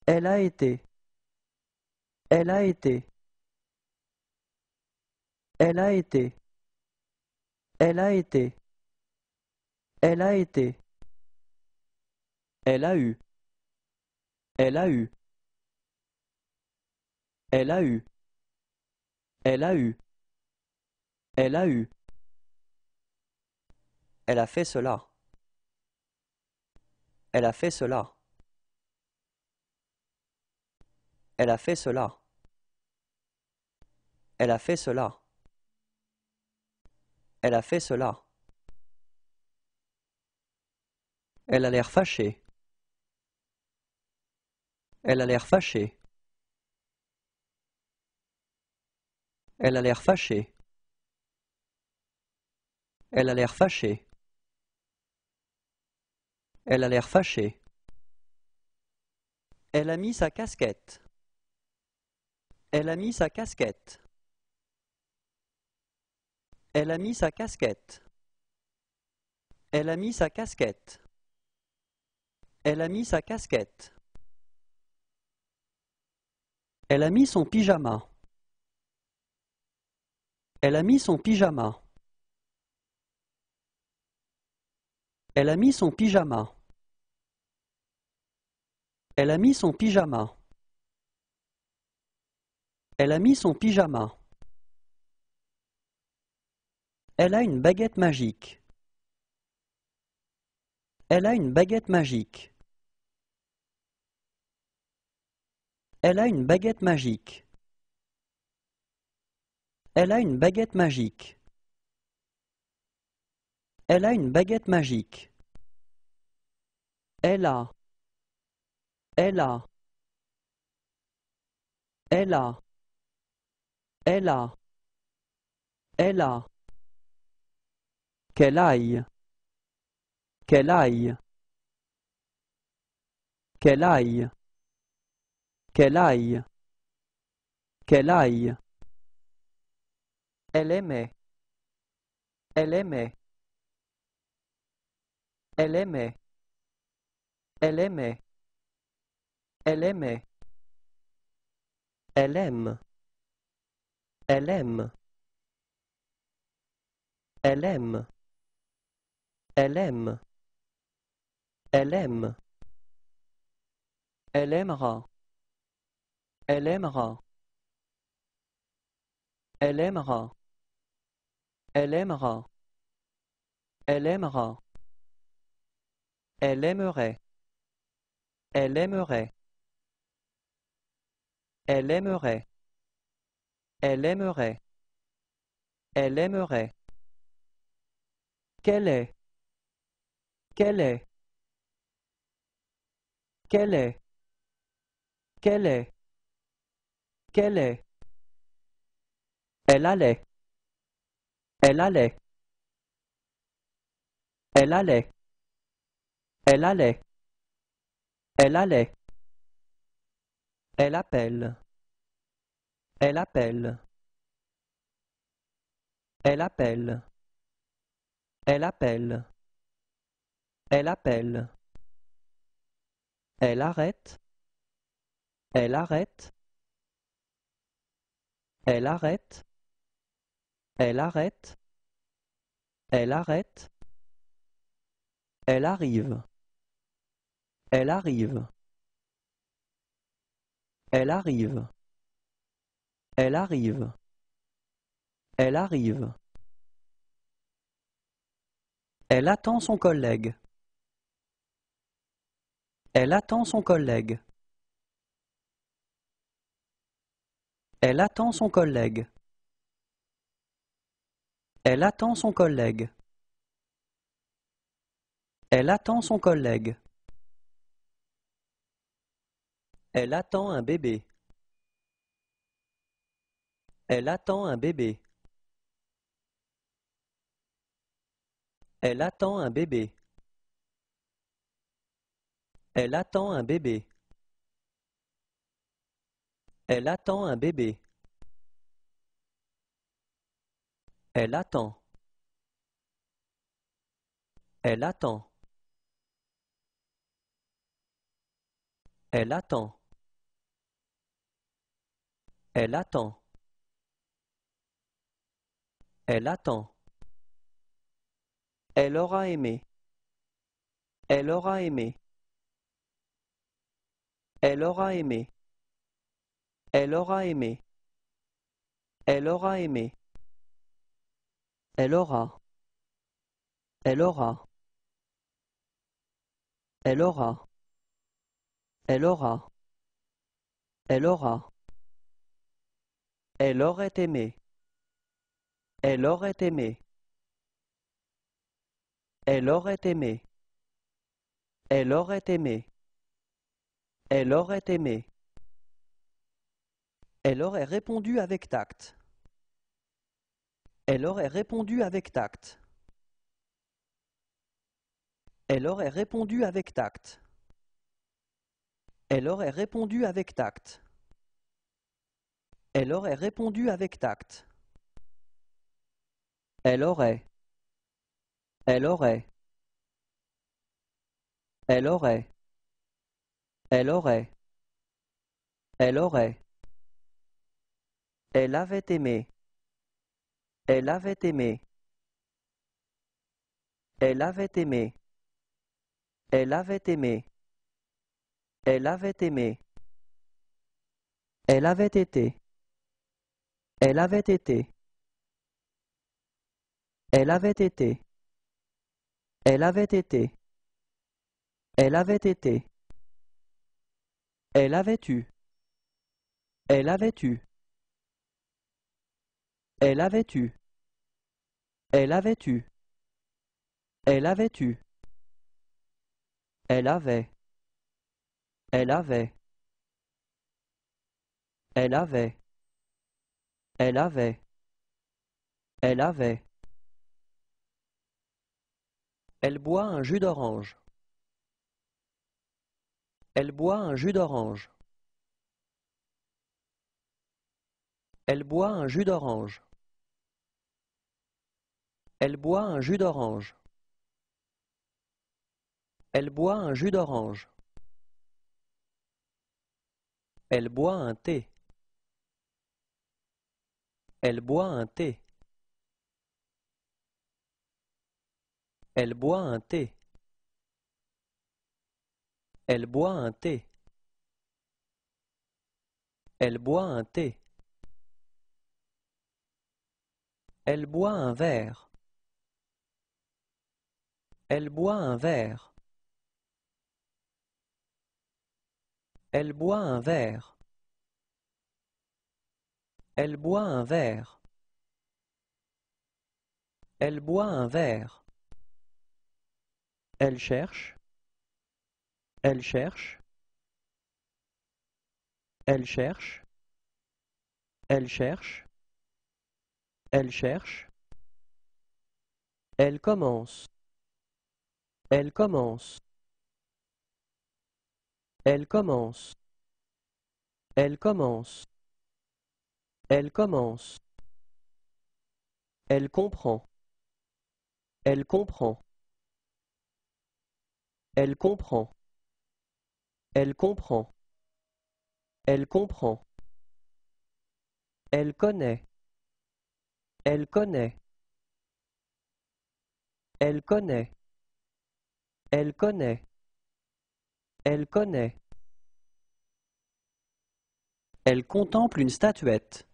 Elle a été. Elle a été. Elle a été. Elle a été. Elle a été. Elle a eu. Elle a eu. Elle a eu. Elle a eu. Elle a eu. Elle a fait cela. Elle a fait cela. Elle a fait cela. Elle a fait cela. Elle a fait cela. Elle a l'air fâchée. Elle a l'air fâchée. Elle a l'air fâchée. Elle a l'air fâchée. Elle a l'air fâchée. Elle a mis sa casquette. Elle a mis sa casquette. Elle a mis sa casquette. Elle a mis sa casquette. Elle a mis sa casquette. Elle a mis son pyjama. Elle a mis son pyjama. Elle a mis son pyjama. Elle a mis son pyjama. Elle a mis son pyjama. Elle a une baguette magique. Elle a une baguette magique. Elle a une baguette magique. Elle a une baguette magique. Elle a une baguette magique. Elle a. Elle a. Elle a. Elle a. Elle a. Qu'elle aille. Qu'elle aille. Qu'elle aille. Qu'elle aille. Qu'elle aille. Elle aimait. Elle aimait. Elle aimait. Elle aimait. Elle aimait. Elle aime. Elle aime. Elle aime. Elle aime. Elle aime. Elle aimera. Elle aimera. Elle aimera. Elle aimera. Elle aimera. Elle aimerait. Elle aimerait. Elle aimerait. Elle aimerait. Elle aimerait. Quelle est? Quelle est? Quelle est? Quelle est? Quelle est? Elle allait. Elle allait. Elle allait. Elle allait. Elle allait. Elle appelle. Elle appelle. Elle appelle. Elle appelle. Elle appelle. Elle arrête. Elle arrête. Elle arrête. Elle arrête. Elle arrête. Elle arrive. Elle arrive. Elle arrive. Elle arrive. Elle arrive. Elle attend son collègue. Elle attend son collègue. Elle attend son collègue. Elle attend son collègue. Elle attend son collègue. Elle attend un bébé. Elle attend un bébé. Elle attend un bébé. Elle attend un bébé. Elle attend un bébé. Elle attend. Elle attend. Elle attend. Elle attend. Elle attend. Elle aura aimé. Elle aura aimé. Elle aura aimé. Elle aura aimé. Elle aura aimé. Elle aura. Elle aura. Elle aura. Elle aura. Elle aura. Elle aurait aimé. Elle aurait aimé. Elle aurait aimé. Elle aurait aimé. Elle aurait aimé. Elle aurait répondu avec tact. Elle aurait répondu avec tact. Elle aurait répondu avec tact. Elle aurait répondu avec tact. Elle aurait répondu avec tact. Elle aurait. Elle aurait. Elle aurait. Elle aurait. Elle aurait. Elle avait aimé. Elle avait aimé. Elle avait aimé. Elle avait aimé. Elle avait aimé. Elle avait été. Elle avait été. Elle avait été. Elle avait été. Elle avait été. Elle avait eu. Elle avait eu. Elle avait eu. Elle avait eu. Elle avait eu. Elle avait. Elle avait. Elle avait. Elle avait. Elle avait. Elle boit un jus d'orange. Elle boit un jus d'orange. Elle boit un jus d'orange. Elle boit un jus d'orange. Elle boit un jus d'orange. Elle boit un thé. Elle boit un thé. Elle boit un thé. Elle boit un thé. Elle boit un thé. Elle boit un verre. Elle boit un verre. Elle boit un verre. Elle boit un verre. Elle boit un verre. Elle cherche. Elle cherche. Elle cherche. Elle cherche. Elle cherche. Elle commence. Elle commence. Elle commence. Elle commence. Elle commence. Elle comprend. Elle comprend. Elle comprend. Elle comprend. Elle comprend. Elle connaît. Elle connaît. Elle connaît. Elle connaît. Elle connaît. Elle contemple une statuette.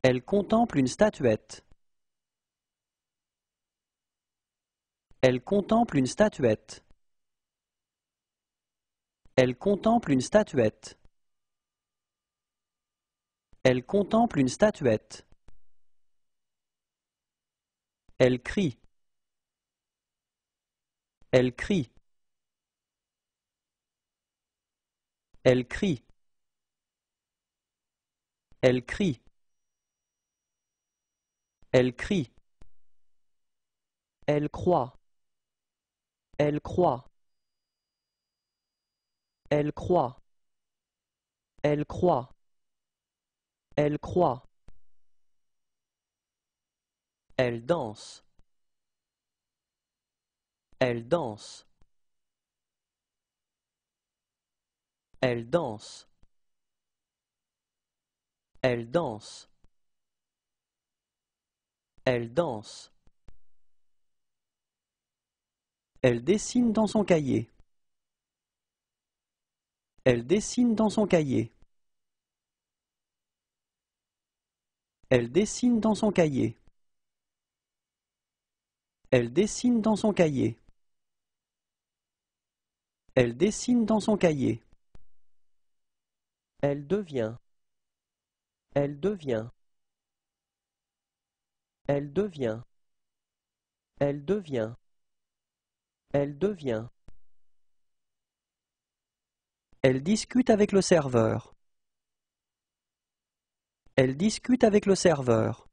Elle contemple une statuette. Elle contemple une statuette. Elle contemple une statuette. Elle contemple une statuette. Elle crie. Elle crie. Elle crie. Elle crie. Elle crie. Elle croit. Elle croit. Elle croit. Elle croit. Elle croit. Elle danse. Elle danse. Elle danse. Elle danse. Elle danse. Elle dessine dans son cahier. Elle dessine dans son cahier. Elle dessine dans son cahier. Elle dessine dans son cahier. Elle dessine dans son cahier. Elle devient. Elle devient. Elle devient. Elle devient. Elle devient. Elle discute avec le serveur. Elle discute avec le serveur.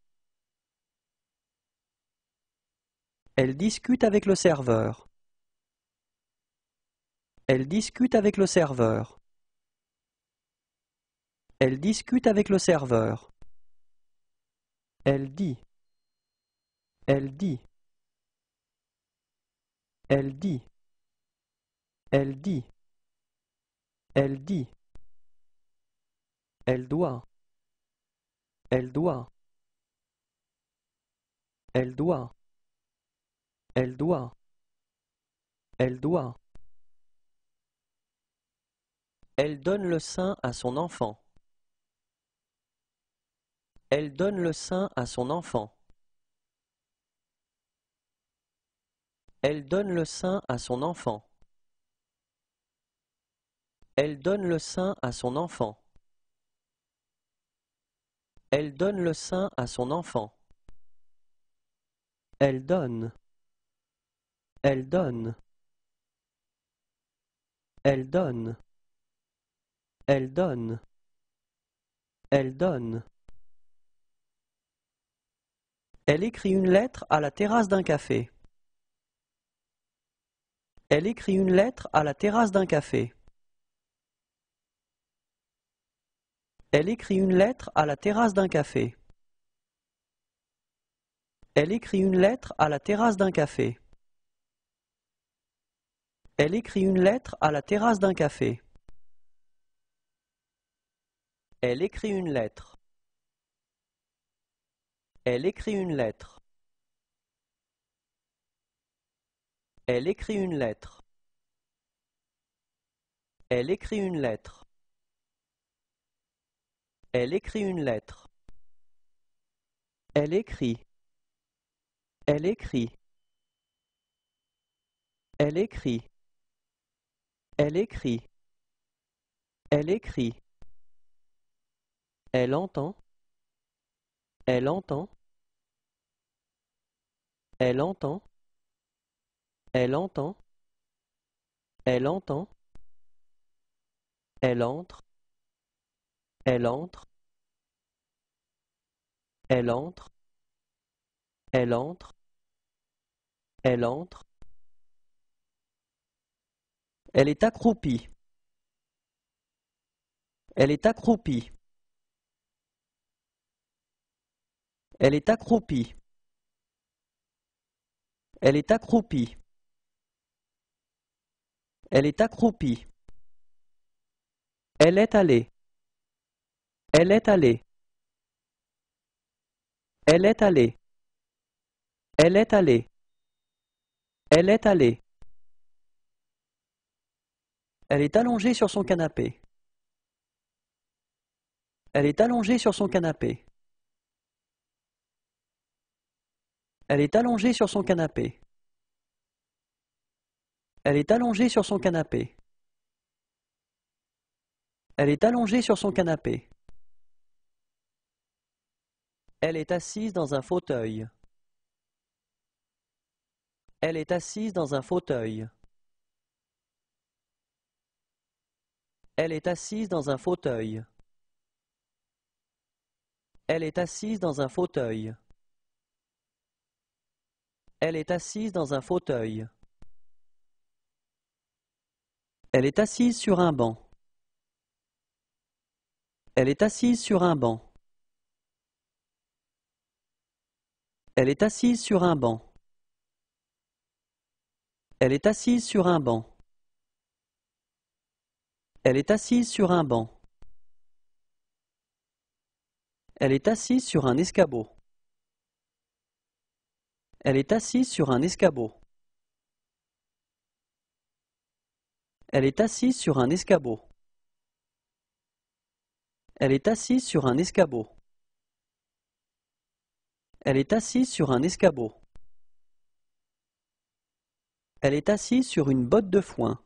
Elle discute avec le serveur. Elle discute avec le serveur. Elle discute avec le serveur. Elle dit. Elle dit. Elle dit. Elle dit. Elle dit. Elle doit. Elle doit. Elle doit. Elle doit. Elle doit. Elle donne le sein à son enfant. Elle donne le sein à son enfant. Elle donne le sein à son enfant. Elle donne le sein à son enfant. Elle donne le sein à son enfant. Elle donne. Elle donne. Elle donne. Elle donne. Elle donne. Elle écrit une lettre à la terrasse d'un café. Elle écrit une lettre à la terrasse d'un café. Elle écrit une lettre à la terrasse d'un café. Elle écrit une lettre à la terrasse d'un café. Elle écrit une lettre à la terrasse d'un café. Elle écrit une lettre. Elle écrit une lettre. Elle écrit une lettre. Elle écrit une lettre. Elle écrit une lettre. Elle écrit. Elle écrit. Elle écrit. Elle écrit. Elle écrit. Elle entend. Elle entend. Elle entend. Elle entend. Elle entend. Elle entre. Elle entre. Elle entre. Elle entre. Elle entre. Elle est accroupie. Elle est accroupie. Elle est accroupie. Elle est accroupie. Elle est accroupie. Elle est allée. Elle est allée. Elle est allée. Elle est allée. Elle est allée. Elle est allongée sur son canapé. Elle est allongée sur son canapé. Elle est allongée sur son canapé. Elle est allongée sur son canapé. Elle est allongée sur son canapé. Elle est assise dans un fauteuil. Elle est assise dans un fauteuil. Elle est assise dans un fauteuil. Elle est assise dans un fauteuil. Elle est assise dans un fauteuil. Elle est assise sur un banc. Elle est assise sur un banc. Elle est assise sur un banc. Elle est assise sur un banc. Elle est assise sur un banc. Elle est assise sur un escabeau. Elle est assise sur un escabeau. Elle est assise sur un escabeau. Elle est assise sur un escabeau. Elle est assise sur un escabeau. Elle est assise sur une botte de foin.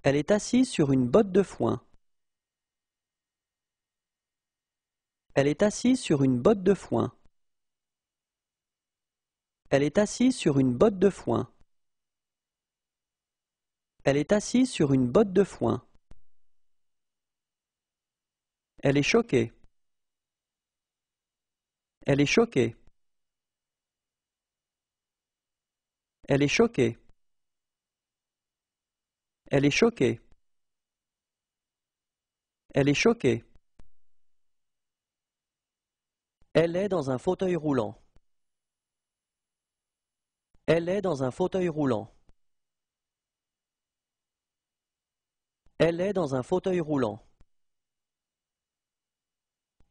Elle est assise sur une botte de foin. Elle est assise sur une botte de foin. Elle est assise sur une botte de foin. Elle est assise sur une botte de foin. Elle est choquée. Elle est choquée. Elle est choquée. Elle est choquée. Elle est choquée. Elle est dans un fauteuil roulant. Elle est dans un fauteuil roulant. Elle est dans un fauteuil roulant.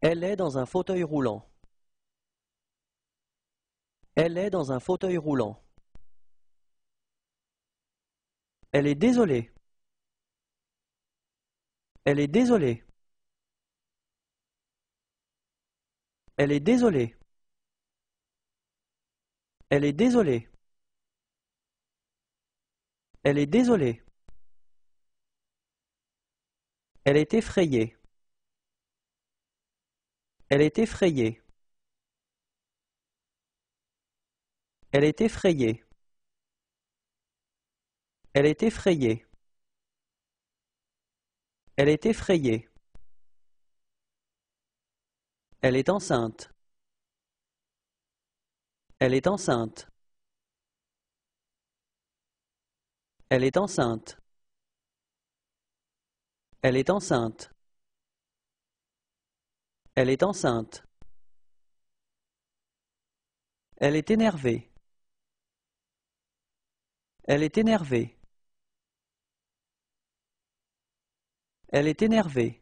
Elle est dans un fauteuil roulant. Elle est dans un fauteuil roulant. Elle est désolée. Elle est désolée. Elle est désolée. Elle est désolée. Elle est désolée. Elle est effrayée. Elle est effrayée. Elle est effrayée. Elle est effrayée. Elle est effrayée. Elle est enceinte. Elle est enceinte. Elle est enceinte. Elle est enceinte. Elle est enceinte. Elle est énervée. Elle est énervée. Elle est énervée.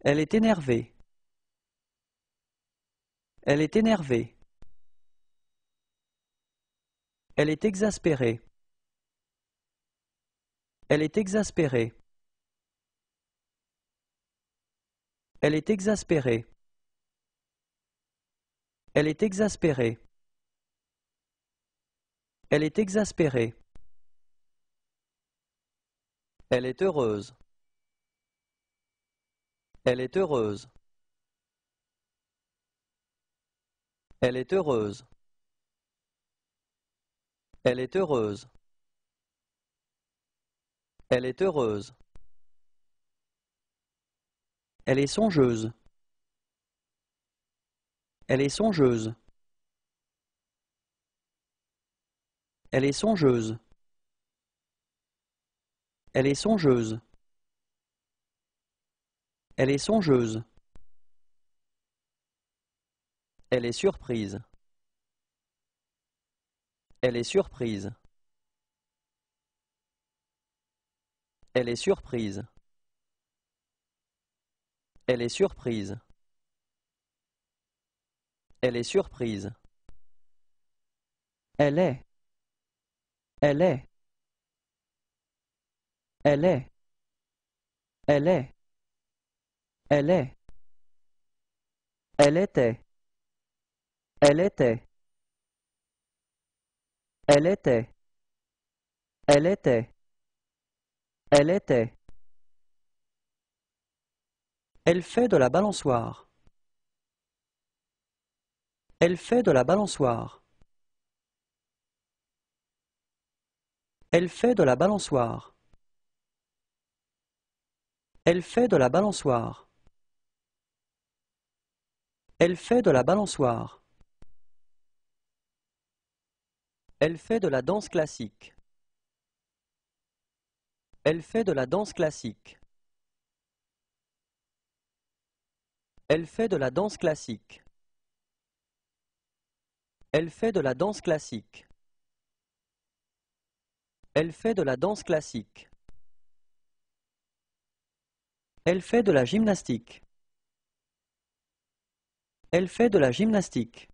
Elle est énervée. Elle est énervée. Elle est exaspérée. Elle est exaspérée. Elle est exaspérée. Elle est exaspérée. Elle est exaspérée. Elle est heureuse. Elle est heureuse. Elle est heureuse. Elle est heureuse. Elle est heureuse. Elle est songeuse. Elle est songeuse. Elle est songeuse. Elle est songeuse. Elle est songeuse. Elle est surprise. Elle est surprise. Elle est surprise. Elle est surprise. Elle est surprise. Elle est. Elle est. Elle est. Elle est. Elle est. Elle était. Elle était. Elle était. Elle était. Elle était. Elle fait de la balançoire. Elle fait de la balançoire. Elle fait de la balançoire. Elle fait de la balançoire. Elle fait de la balançoire. Elle fait de la danse classique. Elle fait de la danse classique. Elle fait de la danse classique. Elle fait de la danse classique. Elle fait de la danse classique. Elle fait de la gymnastique. Elle fait de la gymnastique.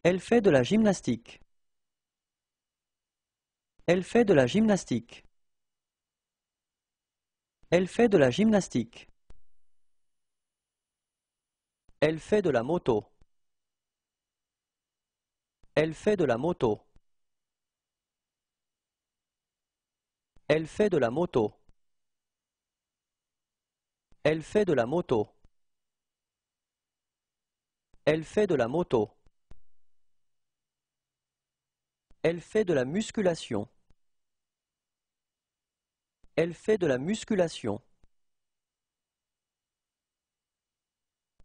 Elle fait de la gymnastique. Elle fait de la gymnastique. Elle fait de la gymnastique. Elle fait de la moto. Elle fait de la moto. Elle fait de la moto. Elle fait de la moto. Elle fait de la moto. Elle fait de la musculation. Elle fait de la musculation.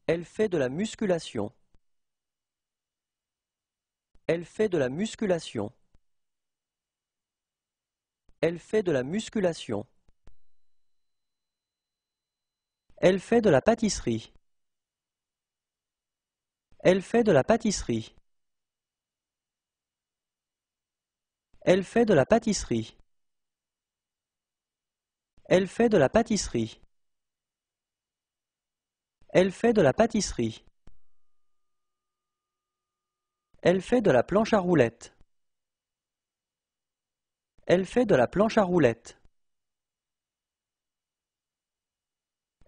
Elle fait de la musculation. Elle fait de la musculation. Elle fait de la musculation. Elle fait de la pâtisserie. Elle fait de la pâtisserie. Elle fait de la pâtisserie. Elle fait de la pâtisserie. Elle fait de la pâtisserie. Elle fait de la planche à roulettes. Elle fait de la planche à roulettes.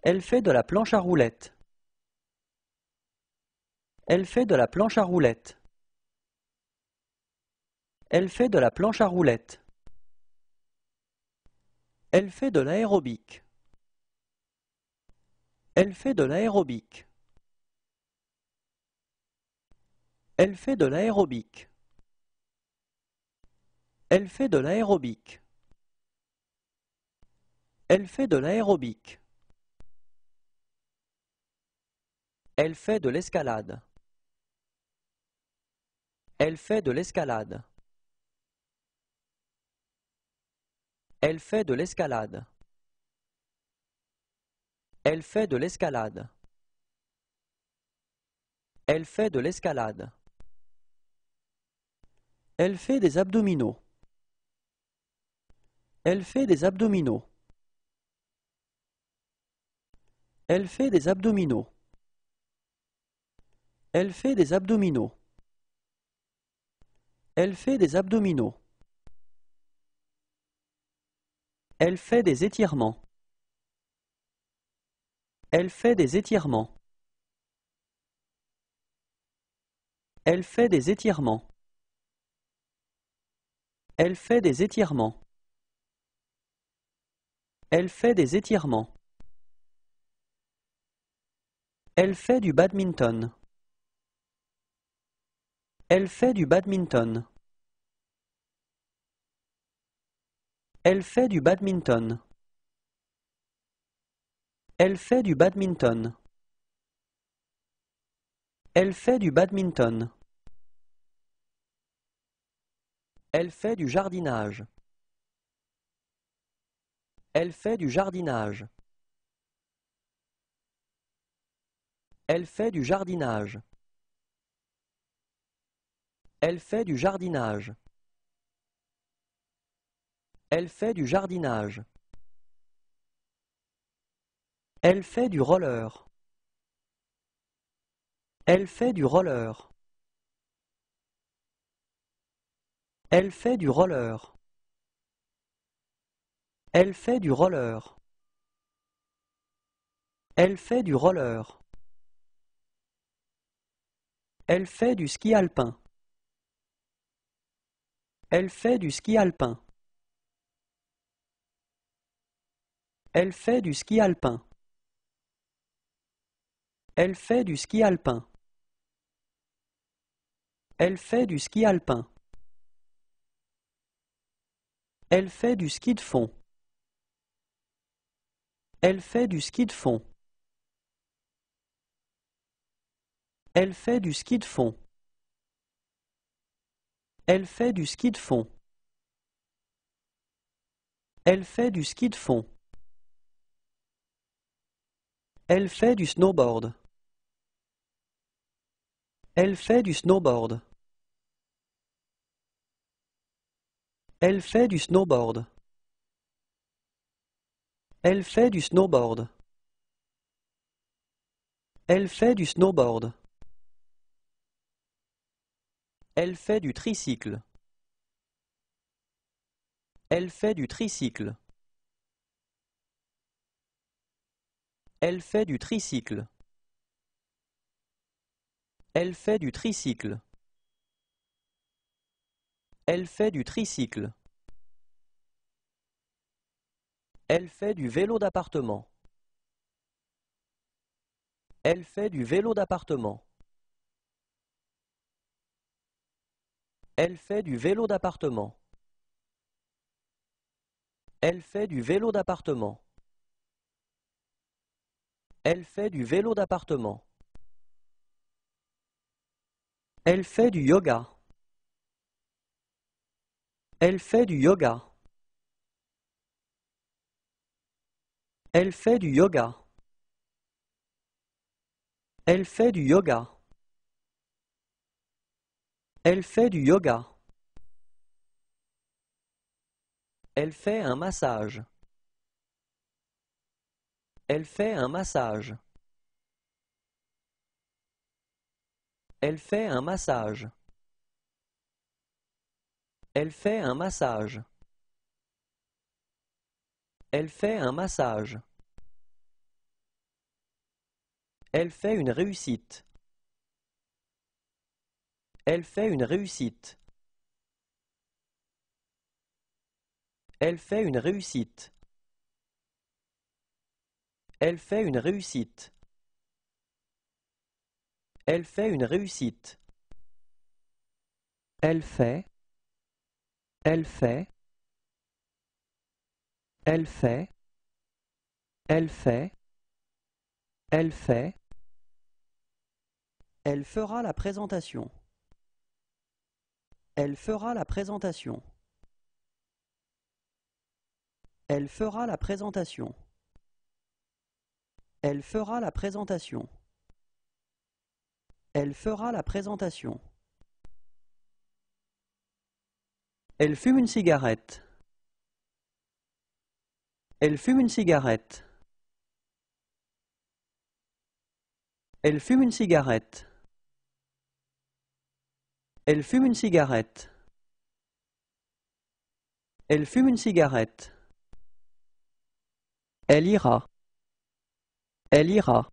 Elle fait de la planche à roulettes. Elle fait de la planche à roulettes. Elle fait de la planche à roulettes. Elle fait de l'aérobic. Elle fait de l'aérobic. Elle fait de l'aérobic. Elle fait de l'aérobic. Elle fait de l'aérobic. Elle fait de l'escalade. Elle fait de l'escalade. Elle fait de l'escalade. Elle fait de l'escalade. Elle fait de l'escalade. Elle fait des abdominaux. Elle fait des abdominaux. Elle fait des abdominaux. Elle fait des abdominaux. Elle fait des abdominaux. Elle fait des étirements. Elle fait des étirements. Elle fait des étirements. Elle fait des étirements. Elle fait des étirements. Elle fait du badminton. Elle fait du badminton. Elle fait du badminton. Elle fait du badminton. Elle fait du badminton. Elle fait du jardinage. Elle fait du jardinage. Elle fait du jardinage. Elle fait du jardinage. Elle fait du jardinage. Elle fait du roller. Elle fait du roller. Elle fait du roller. Elle fait du roller. Elle fait du roller. Elle fait du ski alpin. Elle fait du ski alpin. Elle fait du ski alpin. Elle fait du ski alpin. Elle fait du ski alpin. Elle fait du ski de fond. Elle fait du ski de fond. Elle fait du ski de fond. Elle fait du ski de fond. Elle fait du ski de fond. Elle fait du snowboard. Elle fait du snowboard. Elle fait du snowboard. Elle fait du snowboard. Elle fait du snowboard. Elle fait du tricycle. Elle fait du tricycle. Elle fait du tricycle. Elle fait du tricycle. Elle fait du tricycle. Elle fait du vélo d'appartement. Elle fait du vélo d'appartement. Elle fait du vélo d'appartement. Elle fait du vélo d'appartement. Elle fait du vélo d'appartement. Elle fait du yoga. Elle fait du yoga. Elle fait du yoga. Elle fait du yoga. Elle fait du yoga. Elle fait un massage. Elle fait un massage. Elle fait un massage. Elle fait un massage. Elle fait un massage. Elle fait une réussite. Elle fait une réussite. Elle fait une réussite. Elle fait une réussite. Elle fait une réussite. Elle fait. Elle fait. Elle fait. Elle fait. Elle fait. Elle fera la présentation. Elle fera la présentation. Elle fera la présentation. Elle fera la présentation. Elle fera la présentation. Elle fume une cigarette. Elle fume une cigarette. Elle fume une cigarette. Elle fume une cigarette. Elle fume une cigarette. Elle ira. Elle ira.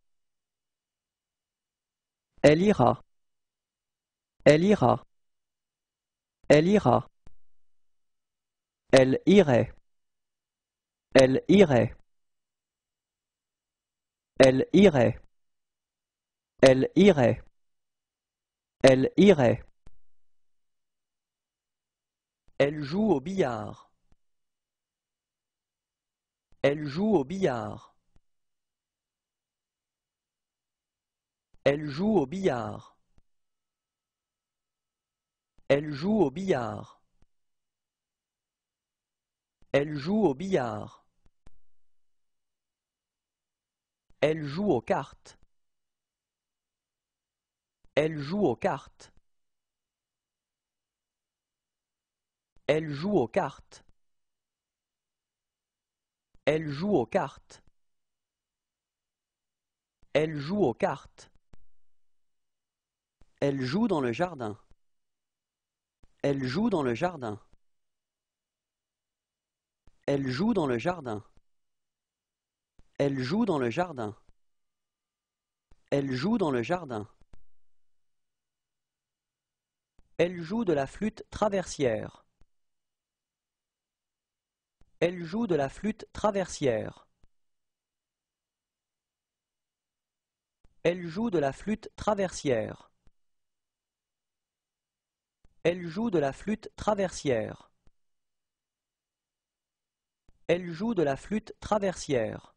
Elle ira. Elle ira. Elle ira. Elle irait. Elle irait. Elle irait. Elle irait. Elle irait. Elle joue au billard. Elle joue au billard. Elle joue au billard. Elle joue au billard. Elle joue au billard. Elle joue aux cartes. Elle joue aux cartes. Elle joue aux cartes. Elle joue aux cartes. Elle joue aux cartes. Elle joue dans le jardin. Elle joue dans le jardin. Elle joue dans le jardin. Elle joue dans le jardin. Elle joue dans le jardin. Elle joue de la flûte traversière. Elle joue de la flûte traversière. Elle joue de la flûte traversière. Elle joue de la flûte traversière. Elle joue de la flûte traversière.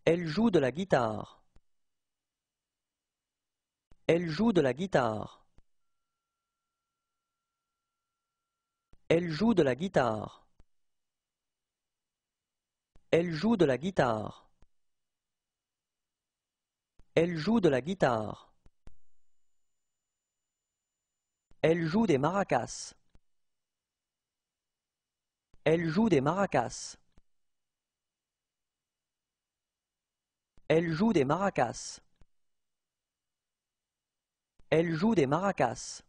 Elle joue de la guitare. Elle joue de la guitare. Elle joue de la guitare. Elle joue de la guitare. Elle joue de la guitare. Elle joue des maracas. Elle joue des maracas. Elle joue des maracas. Elle joue des maracas.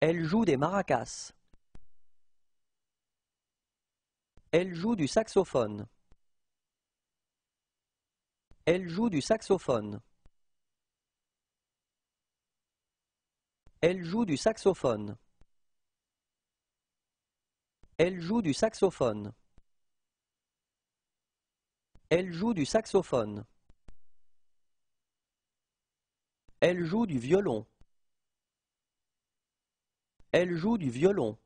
Elle joue des maracas. Elle joue du saxophone. Elle joue du saxophone. Elle joue du saxophone. Elle joue du saxophone. Elle joue du saxophone. Elle joue du violon. Elle joue du violon.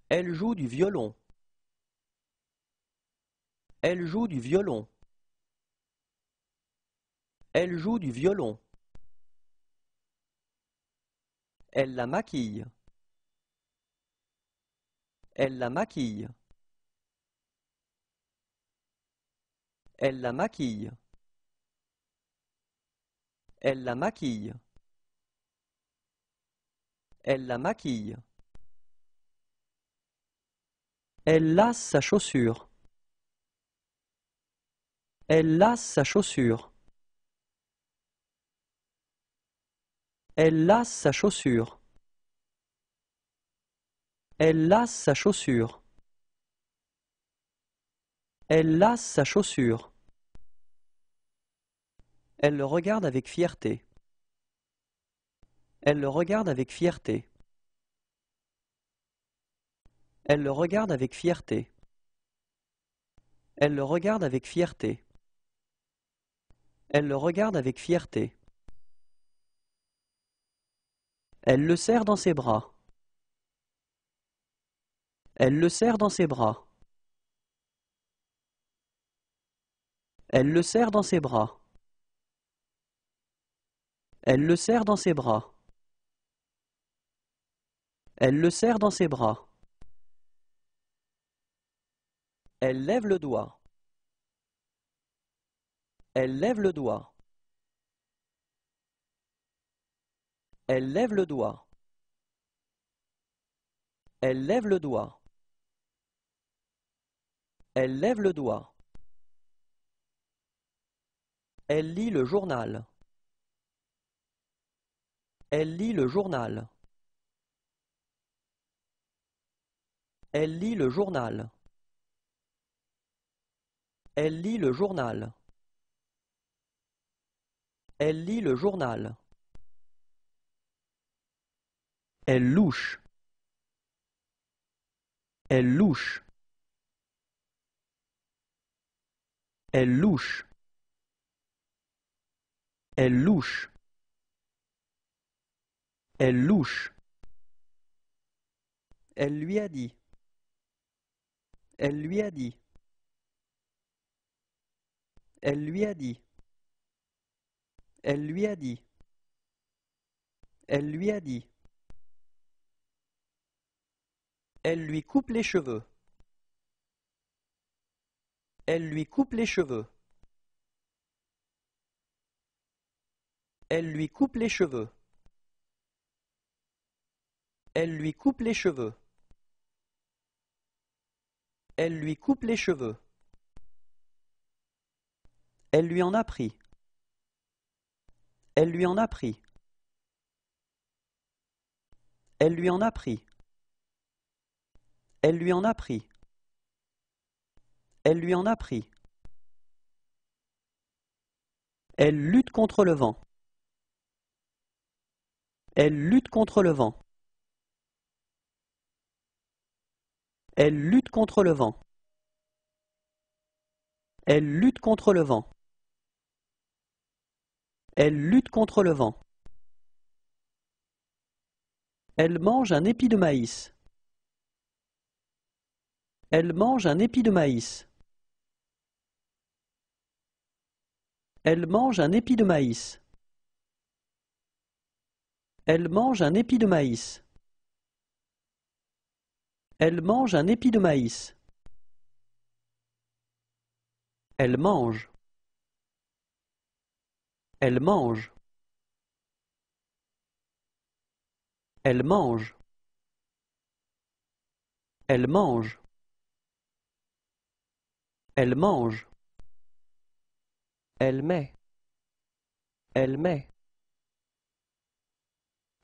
Elle joue du violon. Elle joue du violon. Elle joue du violon. Elle la maquille. Elle la maquille. Elle la maquille. Elle la maquille. Elle la maquille. Elle lace sa chaussure. Elle lace sa chaussure. Elle lace sa chaussure. Elle lace sa chaussure. Elle lace sa chaussure. Elle le regarde avec fierté. Elle le regarde avec fierté. Elle le regarde avec fierté. Elle le regarde avec fierté. Elle le regarde avec fierté. Elle le serre dans ses bras. Elle le serre dans ses bras. Elle le serre dans ses bras. Elle le serre dans ses bras. Elle le serre dans ses bras. Elle lève le doigt. Elle lève le doigt. Elle lève le doigt. Elle lève le doigt. Elle lève le doigt. Elle lit le journal. Elle lit le journal. Elle lit le journal. Elle lit le journal. Elle lit le journal. Elle louche. Elle louche. Elle louche. Elle louche. Elle louche. Elle lui a dit. Elle lui a dit. Elle lui a dit. Elle lui a dit. Elle lui a dit. Elle lui coupe les cheveux. Elle lui coupe les cheveux. Elle lui coupe les cheveux. Elle lui coupe les cheveux. Elle lui coupe les cheveux. Elle lui en a pris. Elle lui en a pris. Elle lui en a pris. Elle lui en a pris. Elle lui en a pris. Elle lutte contre le vent. Elle lutte contre le vent. Elle lutte contre le vent. Elle lutte contre le vent. Elle lutte contre le vent. Elle mange un épi de maïs. Elle mange un épi de maïs. Elle mange un épi de maïs. Elle mange un épi de maïs. Elle mange un épi de maïs. Elle mange. Elle mange. Elle mange. Elle mange. Elle mange. Elle met. Elle met.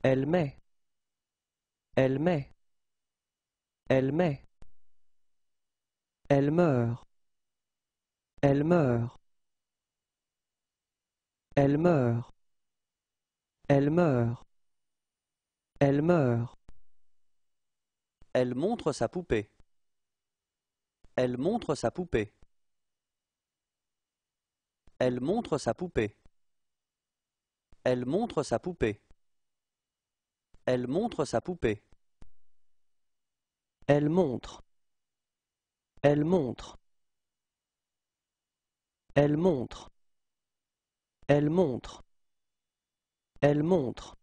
Elle met. Elle met. Elle met. Elle meurt. Elle meurt. Elle meurt. Elle meurt. Elle meurt. Elle montre sa poupée. Elle montre sa poupée. Elle montre sa poupée. Elle montre sa poupée. Elle montre sa poupée. Elle montre. Elle montre. Elle montre. Elle montre. Elle montre.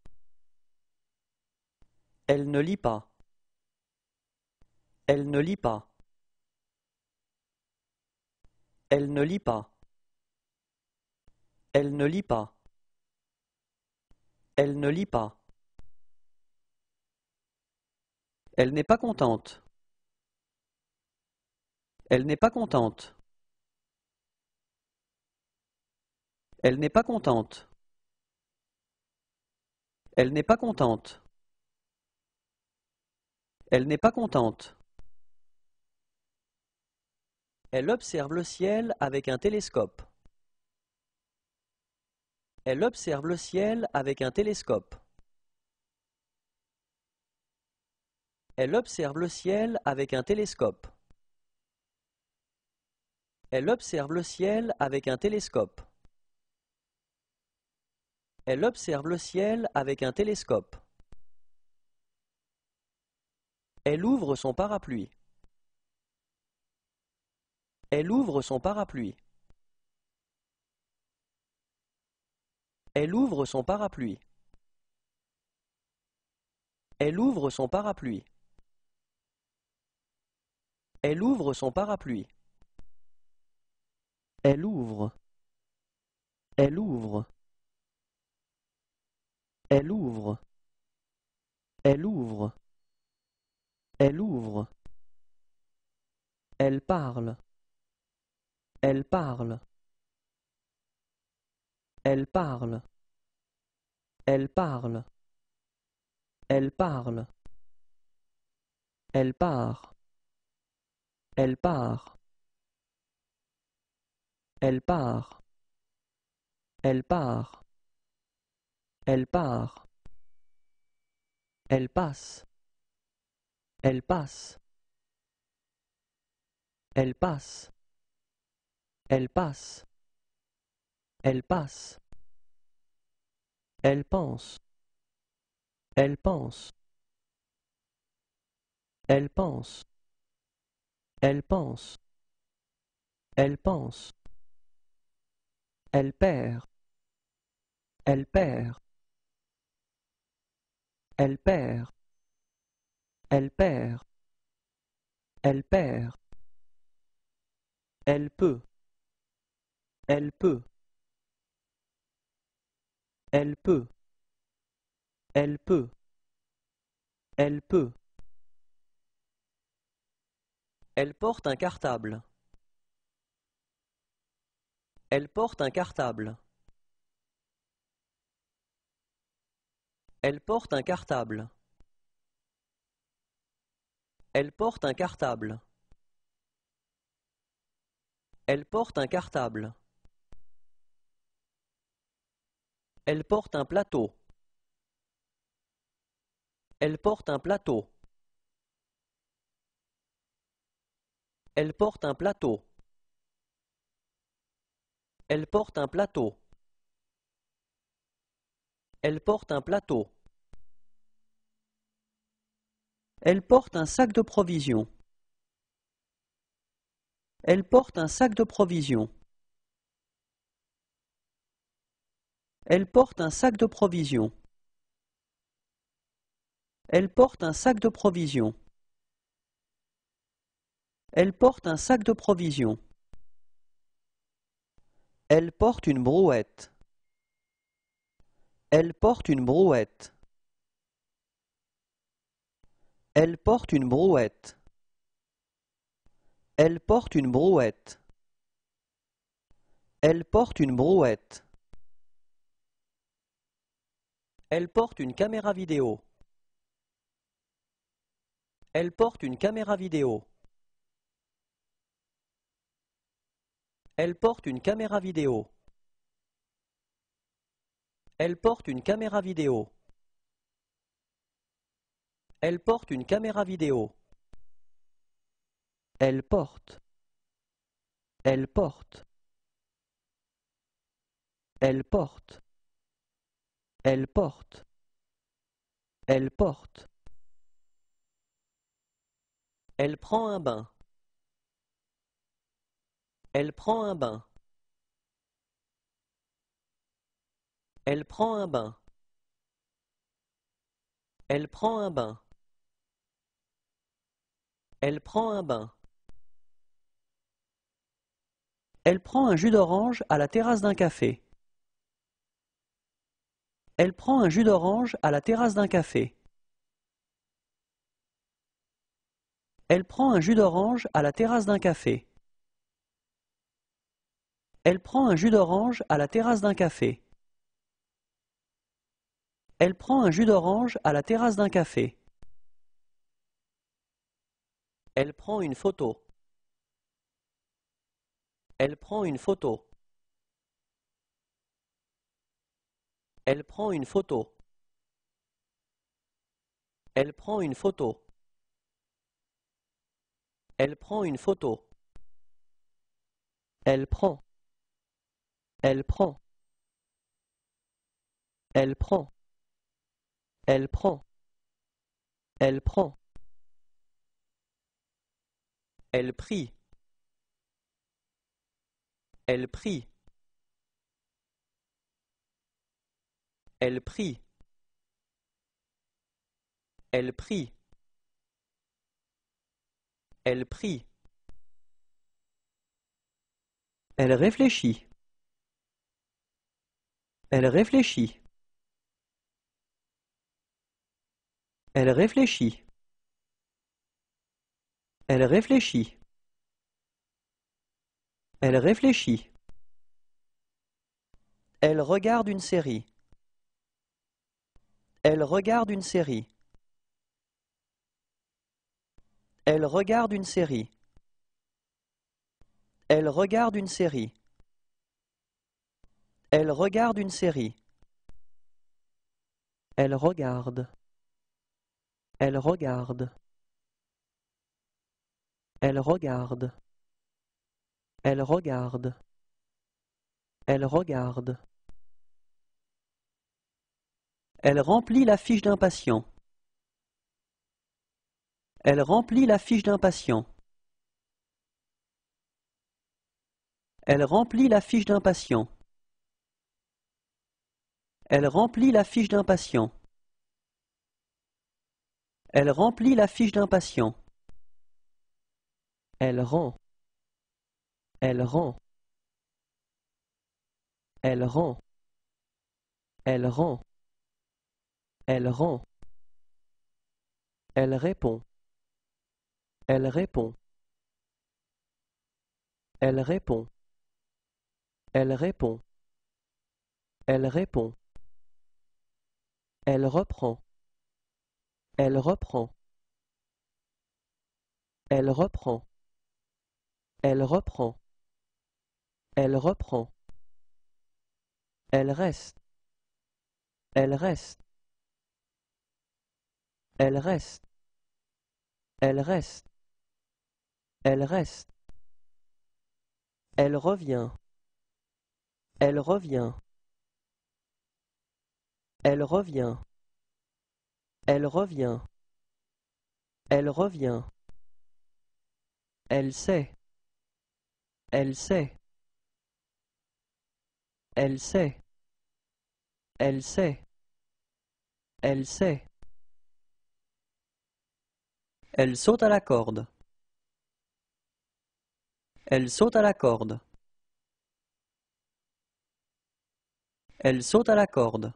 Elle ne lit pas. Elle ne lit pas. Elle ne lit pas. Elle ne lit pas. Elle ne lit pas. Elle n'est pas contente. Elle n'est pas contente. Elle n'est pas contente. Elle n'est pas contente. Elle n'est pas contente. Elle observe le ciel avec un télescope. Elle observe le ciel avec un télescope. Elle observe le ciel avec un télescope. Elle observe le ciel avec un télescope. Elle observe le ciel avec un télescope. Elle ouvre son parapluie. Elle ouvre son parapluie. Elle ouvre son parapluie. Elle ouvre son parapluie. Elle ouvre son parapluie. Elle ouvre. Elle ouvre. Elle ouvre. Elle ouvre. Elle ouvre. Elle parle. Elle parle. Elle parle. Elle parle. Elle parle. Elle part. Elle part. Elle part. Elle part. Elle part. Elle passe. Elle passe. Elle passe. Elle passe. Elle passe. Elle pense. Elle pense. Elle pense. Elle pense. Elle pense. Elle perd. Elle perd. Elle perd. Elle perd. Elle perd. Elle peut. Elle peut. Elle peut. Elle peut. Elle peut. Elle porte un cartable. Elle porte un cartable. Elle porte un cartable. Elle porte un cartable. Elle porte un cartable. Elle porte un plateau. Elle porte un plateau. Elle porte un plateau. Elle porte un plateau. Elle porte un plateau. Elle porte un sac de provisions. Elle porte un sac de provisions. Elle porte un sac de provisions. Elle porte un sac de provisions. Elle porte un sac de provisions. Elle porte une brouette. Elle porte une brouette. Elle porte une brouette. Elle porte une brouette. Elle porte une brouette. Elle porte une caméra vidéo. Elle porte une caméra vidéo. Elle porte une caméra vidéo. Elle porte une caméra vidéo. Elle porte une caméra vidéo. Elle porte. Elle porte. Elle porte. Elle porte. Elle porte. Elle prend un bain. Elle prend un bain. Elle prend un bain. Elle prend un bain. Elle prend un bain. Elle prend un jus d'orange à la terrasse d'un café. Elle prend un jus d'orange à la terrasse d'un café. Elle prend un jus d'orange à la terrasse d'un café. Elle prend un jus d'orange à la terrasse d'un café. Elle prend un jus d'orange à la terrasse d'un café. Elle prend une photo. Elle prend une photo. Elle prend une photo. Elle prend une photo. Elle prend une photo. Elle prend. Elle prend. Elle prend. Elle prend. Elle prend. Elle prie. Elle prie. Elle prie. Elle prie. Elle prie. Elle réfléchit. Elle réfléchit. Elle réfléchit. Elle réfléchit. Elle réfléchit. Elle regarde une série. Elle regarde une série. Elle regarde une série. Elle regarde une série. Elle regarde une série. Elle regarde. Elle regarde. Elle regarde. Elle regarde. Elle regarde. Elle remplit la fiche d'un patient. Elle remplit la fiche d'un patient. Elle remplit la fiche d'un patient. Elle remplit la fiche d'un patient. Elle remplit la fiche d'un patient. Elle rend. Elle rend. Elle rend. Elle rend. Elle rend. Elle répond. Elle répond. Elle répond. Elle répond. Elle répond. Elle reprend. Elle reprend. Elle reprend. Elle reprend. Elle reprend. Elle reste. Elle reste. Elle reste. Elle reste. Elle reste. Elle revient. Elle revient. Elle revient. Elle revient. Elle revient. Elle sait. Elle sait. Elle sait. Elle sait. Elle sait. Elle saute à la corde. Elle saute à la corde. Elle saute à la corde.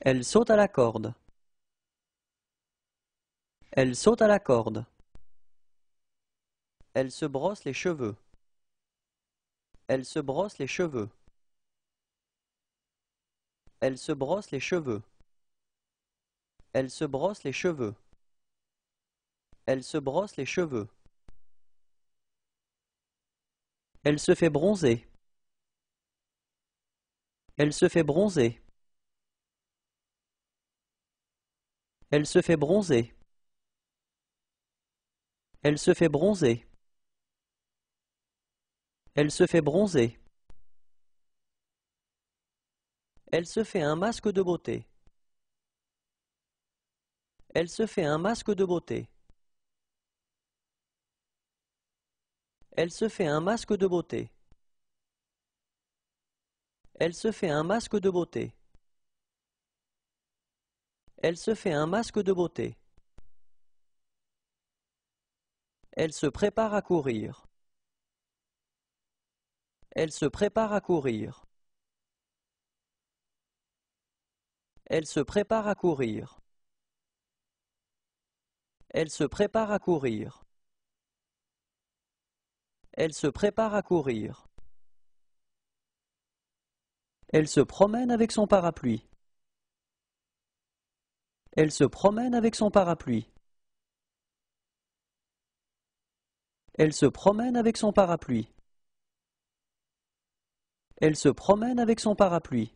Elle saute à la corde. Elle saute à la corde. Elle se brosse les cheveux. Elle se brosse les cheveux. Elle se brosse les cheveux. Elle se brosse les cheveux. Elle se brosse les cheveux. Elle se fait bronzer. Elle se fait bronzer. Elle se fait bronzer. Elle se fait bronzer. Elle se fait bronzer. Elle se fait un masque de beauté. Elle se fait un masque de beauté. Elle se fait un masque de beauté. Elle se fait un masque de beauté. Elle se fait un masque de beauté. Elle se prépare à courir. Elle se prépare à courir. Elle se prépare à courir. Elle se prépare à courir. Elle se prépare à courir. Elle se promène avec son parapluie. Elle se promène avec son parapluie. Elle se promène avec son parapluie. Elle se promène avec son parapluie.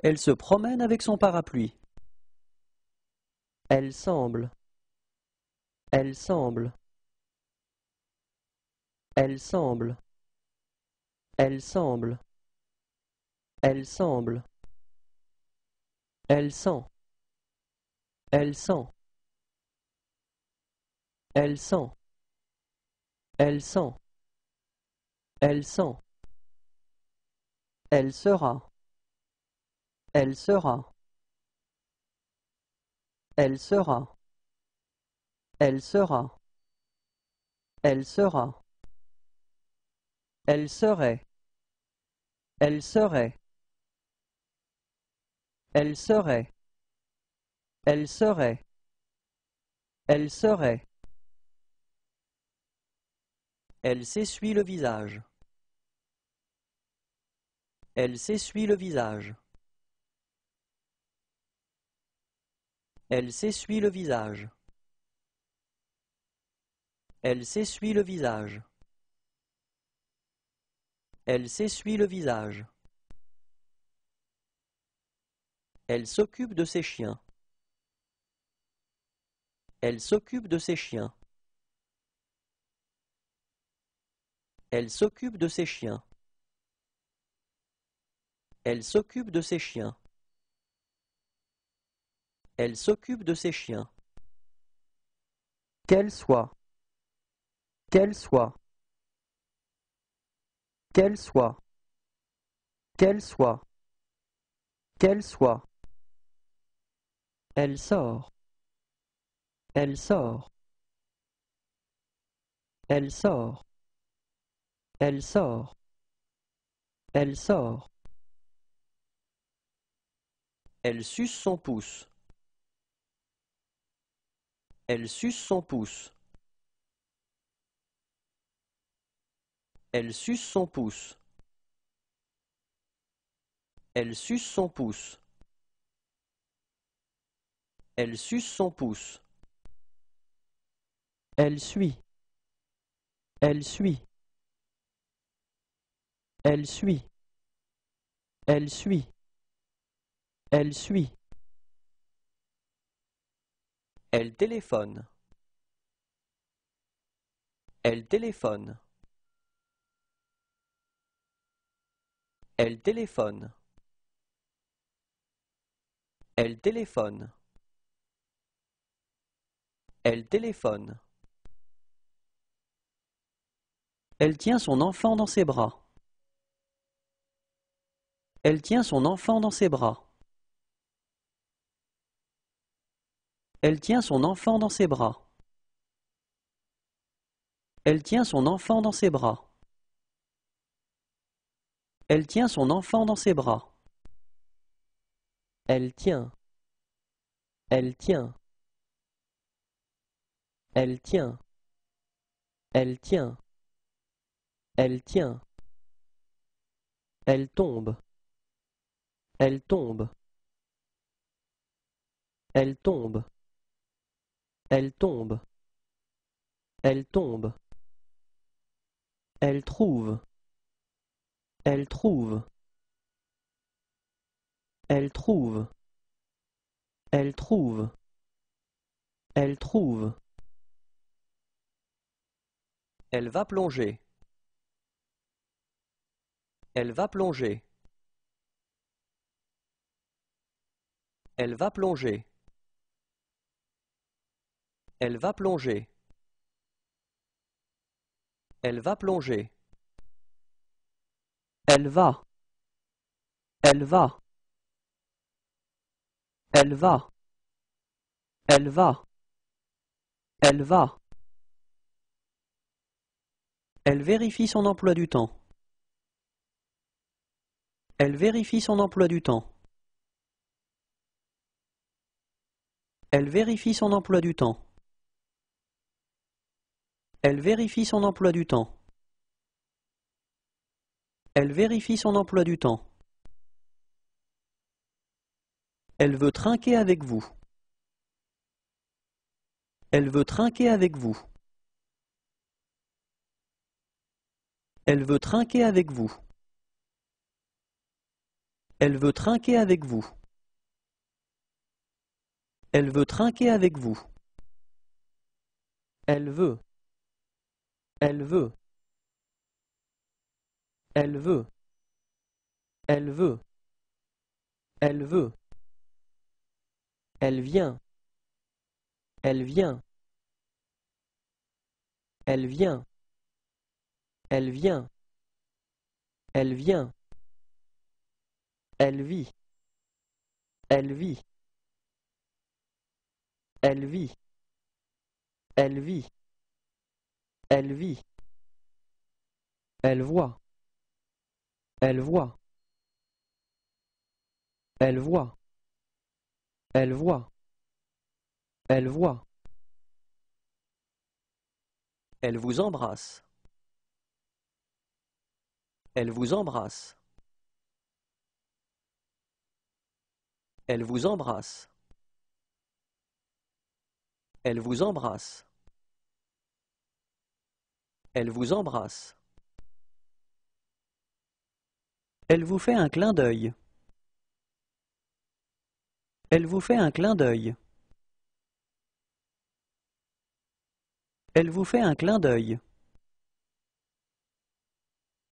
Elle se promène avec son parapluie. Elle semble. Elle semble. Elle semble. Elle semble. Elle semble. Elle sent. Elle sent. Elle sent. Elle sent. Elle sent. Elle sera. Elle sera. Elle sera. Elle sera. Elle sera. Elle serait. Elle serait. Elle serait. Elle serait. Elle serait. Elle s'essuie le visage. Elle s'essuie le visage. Elle s'essuie le visage. Elle s'essuie le visage. Elle s'essuie le visage. Elle s'occupe de ses chiens. Elle s'occupe de ses chiens. Elle s'occupe de ses chiens. Elle s'occupe de ses chiens. Elle s'occupe de ses chiens. Qu'elle soit. Qu'elle soit. Qu'elle soit. Qu'elle soit. Qu'elle soit. Elle sort. Elle sort. Elle sort. Elle sort. Elle sort. Elle suce son pouce. Elle suce son pouce. Elle suce son pouce. Elle suce son pouce. Elle suce son pouce. Elle suit. Elle suit. Elle suit. Elle suit. Elle suit. Elle téléphone. Elle téléphone. Elle téléphone. Elle téléphone. Elle téléphone. Elle tient son enfant dans ses bras. Elle tient son enfant dans ses bras. Elle tient son enfant dans ses bras. Elle tient son enfant dans ses bras. Elle tient son enfant dans ses bras. Elle tient. Elle tient. Elle tient. Elle tient. Elle tient. Elle tombe. Elle tombe. Elle tombe. Elle tombe. Elle tombe. Elle trouve. Elle trouve. Elle trouve. Elle trouve. Elle trouve. Elle va plonger. Elle va plonger. Elle va plonger. Elle va plonger. Elle va plonger. Elle va. Elle va. Elle va. Elle va. Elle va. Elle vérifie son emploi du temps. Elle vérifie son emploi du temps. Elle vérifie son emploi du temps. Elle vérifie son emploi du temps. Elle vérifie son emploi du temps. Elle veut trinquer avec vous. Elle veut trinquer avec vous. Elle veut trinquer avec vous. Elle veut trinquer avec vous. Elle veut trinquer avec vous. Elle veut. Elle veut. Elle veut. Elle veut. Elle veut. Elle vient. Elle vient. Elle vient. Elle vient. Elle vient. Elle vit. Elle vit. Elle vit. Elle vit. Elle vit. Elle voit. Elle voit. Elle voit. Elle voit. Elle voit. Elle vous embrasse. Elle vous embrasse. Elle vous embrasse. Elle vous embrasse. Elle vous embrasse. Elle vous fait un clin d'œil. Elle vous fait un clin d'œil. Elle vous fait un clin d'œil.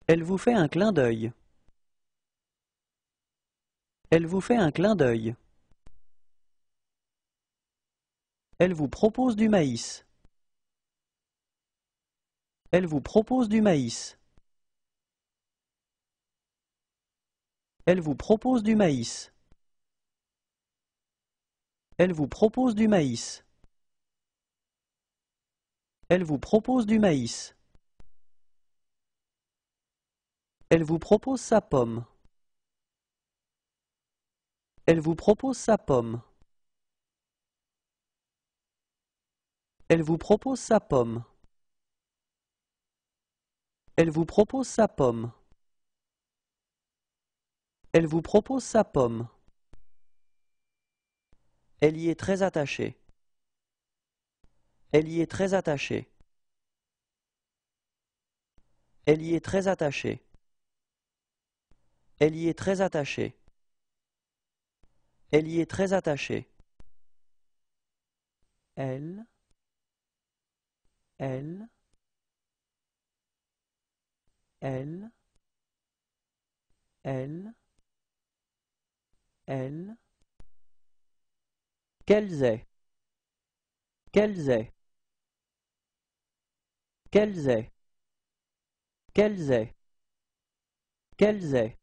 Elle vous fait un clin d'œil. Elle vous fait un clin d'œil. Elle vous propose du maïs. Elle vous propose du maïs. Elle vous propose du maïs. Elle vous propose du maïs. Elle vous propose du maïs. Elle vous propose sa pomme. Elle vous propose sa pomme. Elle vous propose sa pomme. Elle vous propose sa pomme. Elle vous propose sa pomme. Elle y est très attachée. Elle y est très attachée. Elle y est très attachée. Elle y est très attachée. Elle y est très attachée. Elle. Elle. Elle. Elle. Elle. Qu'elles aient. Qu'elles aient. Qu'elles aient. Qu'elles aient. Qu'elles aient.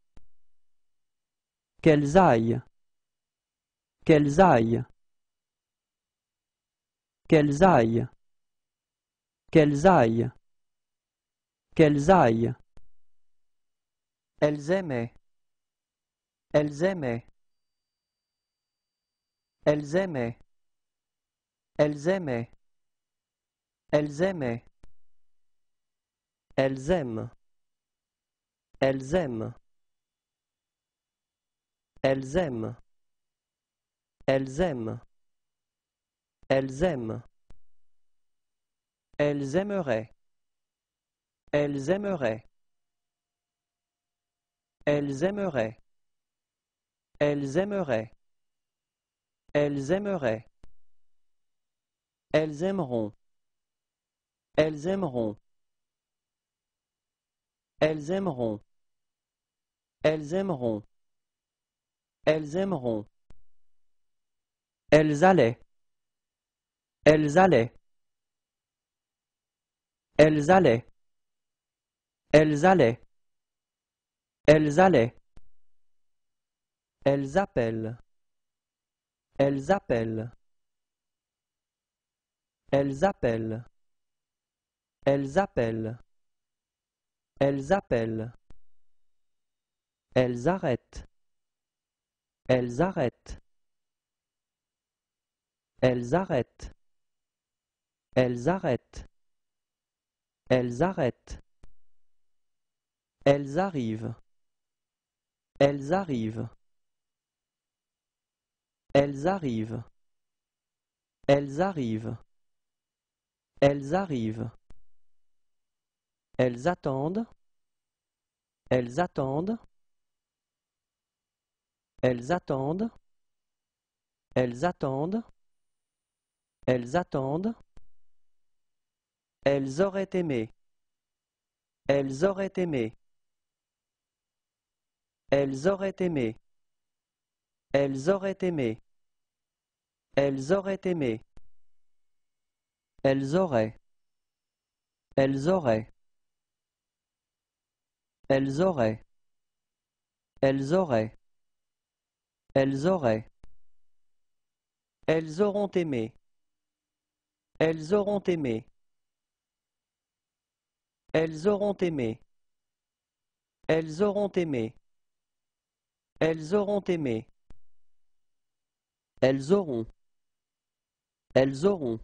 Qu'elles aillent. Qu'elles aillent. Qu'elles aillent. Qu'elles aillent. Qu'elles aillent. Elles aimaient. Elles aimaient. Elles aimaient. Elles aimaient. Elles aimaient. Elles aiment. Elles aiment. Elles aiment. Elles aiment. Elles aiment. Elles aimeraient. Elles aimeraient. Elles aimeraient. Elles aimeraient. Elles aimeraient. Elles aimeront. Elles aimeront. Elles aimeront. Elles aimeront. Elles aimeront. Elles allaient. Elles allaient. Elles allaient. Elles allaient. Elles allaient. Elles appellent. Elles appellent. Elles appellent. Elles appellent. Elles appellent. Elles arrêtent. Elles arrêtent. Elles arrêtent. Elles arrêtent. Elles arrêtent. Elles arrivent. Elles arrivent. Elles arrivent. Elles arrivent. Elles arrivent. Elles attendent. Elles attendent. Elles attendent. Elles attendent. Elles attendent. Elles auraient aimé. Elles auraient aimé. Elles auraient aimé. Elles auraient aimé. Elles auraient aimé. Elles auraient. Elles auraient. Elles auraient. Elles auraient. Elles auraient. Elles auront aimé. Elles auront aimé. Elles auront aimé. Elles auront aimé. Elles auront aimé. Elles auront. Elles auront.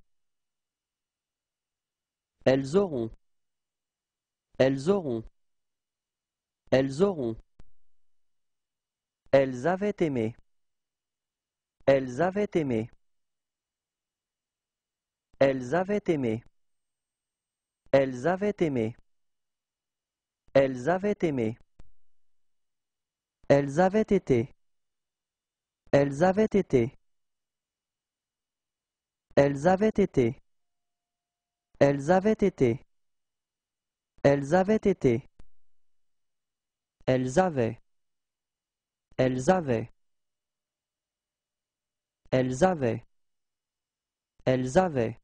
Elles auront. Elles auront. Elles auront. Elles avaient aimé. Elles avaient aimé. Elles avaient aimé. Elles avaient aimé. Elles avaient aimé. Elles avaient été. Elles avaient été. Elles avaient été. Elles avaient été. Elles avaient été. Elles avaient. Elles avaient. Elles avaient. Elles avaient.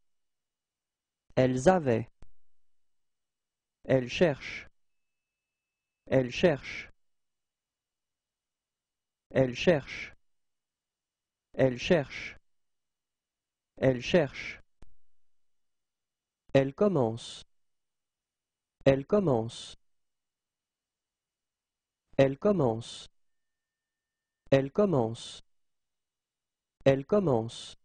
Elles avaient. Elles cherchent. Elles cherchent. Elles cherchent. Elles cherchent. Elles cherchent. Elle commence. Elle commence. Elle commence. Elle commence. Elles commencent.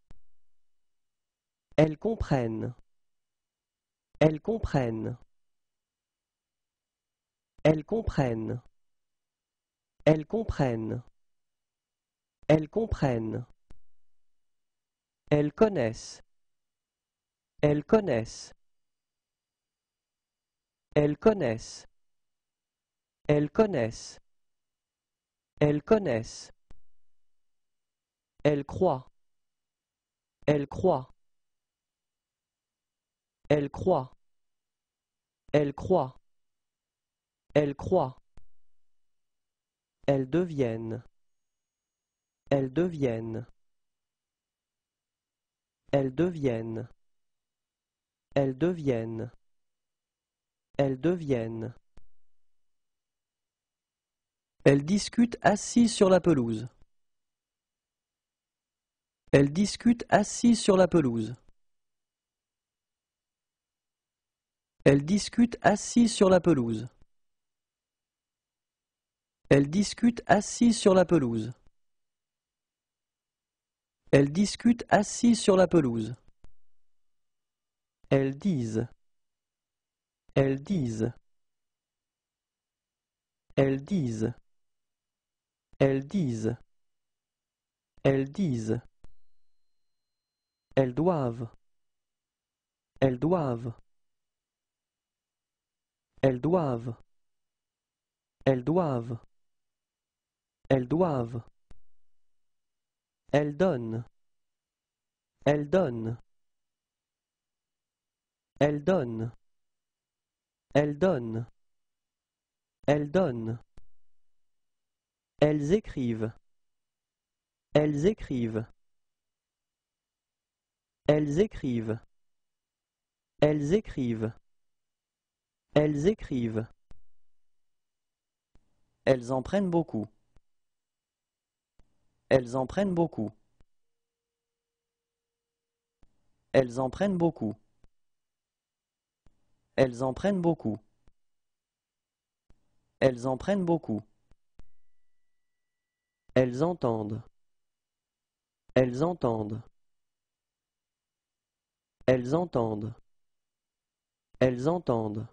Elles comprennent. Elles comprennent. Elles comprennent. Elles comprennent. Elles comprennent. Elles connaissent. Elles connaissent. Elles connaissent. Elles connaissent. Elles connaissent. Elles croient. Elles croient. Elles croient. Elles croient. Elles croient. Elles deviennent. Elles deviennent. Elles deviennent. Elles deviennent. Elles deviennent. Elles discutent assises sur la pelouse. Elles discutent assises sur la pelouse. Elles discutent assises sur la pelouse. Elles discutent assises sur la pelouse. Elles discutent assises sur la pelouse. Elles disent. Elles disent. Elles disent. Elles disent. Elles disent. Elles doivent. Elles doivent. Elles doivent. Elles doivent. Elles doivent. Elles donnent. Elles donnent. Elles donnent. Elles donnent. Elles donnent. Elles écrivent. Elles écrivent. Elles écrivent. Elles écrivent. Elles écrivent. Elles en prennent beaucoup. Elles en prennent beaucoup. Elles en prennent beaucoup. Elles en prennent beaucoup. Elles en prennent beaucoup. Elles entendent. Elles entendent. Elles entendent. Elles entendent.